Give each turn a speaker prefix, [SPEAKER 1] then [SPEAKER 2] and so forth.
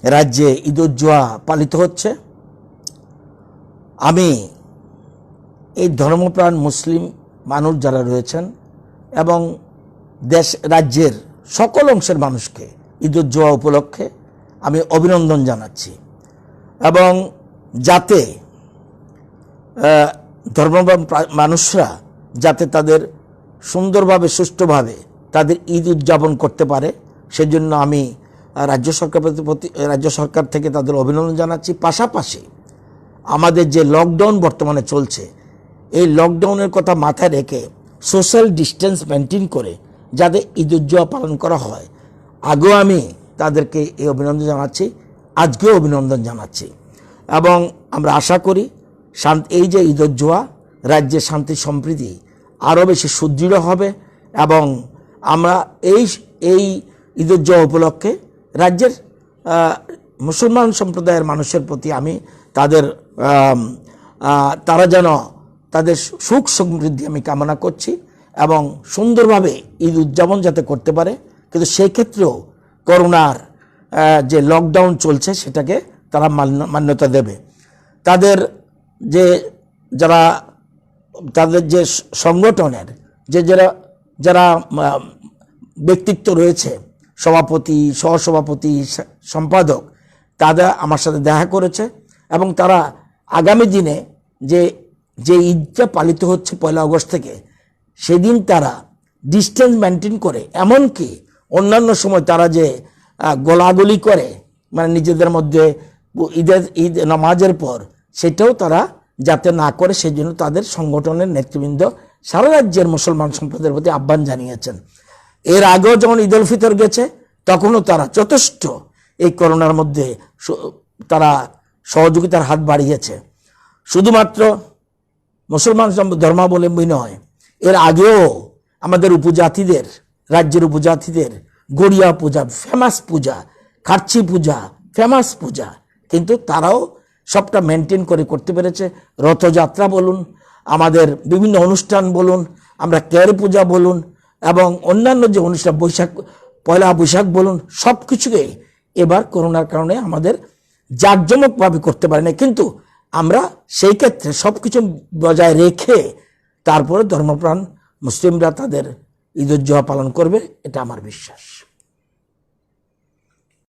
[SPEAKER 1] রাজ্যে ঈদুজ্জোহা পালিত হচ্ছে। আমি এই ধর্মপ্রাণ মুসলিম মানুষ যারা রয়েছেন এবং দেশ রাজ্যের সকল অংশের মানুষকে ঈদুজ্জোহা উপলক্ষে আমি অভিনন্দন জানাচ্ছি এবং যাতে ধর্মপ্রাণ মানুষরা যাতে তাদের সুন্দরভাবে সুষ্ঠুভাবে তাদের ঈদ উদযাপন করতে পারে সেজন্য আমি রাজ্য সরকার থেকে তাদের অভিনন্দন জানাচ্ছি। পাশাপাশি আমাদের যে লকডাউন বর্তমানে চলছে এই লকডাউনের কথা মাথায় রেখে সোশ্যাল ডিস্টেন্স মেনটেন করে যাতে ঈদ উদযাপন পালন করা হয়, আগেও আমি তাদেরকে এই অভিনন্দন জানাচ্ছি, আজকেও অভিনন্দন জানাচ্ছি এবং আমরা আশা করি এই যে ঈদ উদযাপন রাজ্যের শান্তি সম্প্রীতি আরও বেশি সুদৃঢ় হবে এবং আমরা এই ঈদ উদযাপন উপলক্ষে রাজ্যের মুসলমান সম্প্রদায়ের মানুষের প্রতি আমি তারা যেন তাদের সুখ সমৃদ্ধি আমি কামনা করছি এবং সুন্দরভাবে ঈদ উদযাপন যাতে করতে পারে, কিন্তু সেই ক্ষেত্রেও করোনার যে লকডাউন চলছে সেটাকে তারা মান্যতা দেবে। তাদের যে সংগঠনের যারা ব্যক্তিত্ব রয়েছে, সভাপতি, সহসভাপতি, সম্পাদক, তারা আমার সাথে দেখা করেছে এবং তারা আগামী দিনে যে ঈদটা পালিত হচ্ছে 1 আগস্ট থেকে, সেদিন তারা ডিস্টেন্স মেনটেন করে, এমনকি অন্যান্য সময় তারা যে গোলাগুলি করে মানে নিজেদের মধ্যে ঈদ নামাজের পর, সেটাও তারা যাতে না করে সেই জন্য তাদের সংগঠনের নেতৃবৃন্দ সারা রাজ্যের মুসলমান সম্প্রদায়ের প্রতি আহ্বান জানিয়েছেন। এর আগেও যখন ঈদ উল ফিতর গেছে তখনও তারা যথেষ্ট এই করোনার মধ্যে তারা সহযোগিতার হাত বাড়িয়েছে। শুধুমাত্র মুসলমান ধর্মাবলম্বী নয়, এর আগেও আমাদের উপজাতিদের, রাজ্যের উপজাতিদের গড়িয়া পূজা ফেমাস পূজা, খার্চি পূজা ফেমাস পূজা, কিন্তু তারাও সবটা মেনটেন করে করতে পেরেছে। রথযাত্রা বলুন, আমাদের বিভিন্ন অনুষ্ঠান বলুন, আমরা কের পূজা বলুন এবং অন্যান্য যে অনুষ্ঠান, পয়লা বৈশাখ বলুন, সব কিছুকে এবার করোনার কারণে আমাদের জাঁকজমকভাবে করতে পারি না, কিন্তু আমরা সেই ক্ষেত্রে সব কিছু বজায় রেখে তারপরে ধর্মপ্রাণ মুসলিমরা তাদের ঈদ উদযাপন পালন করবে, এটা আমার বিশ্বাস।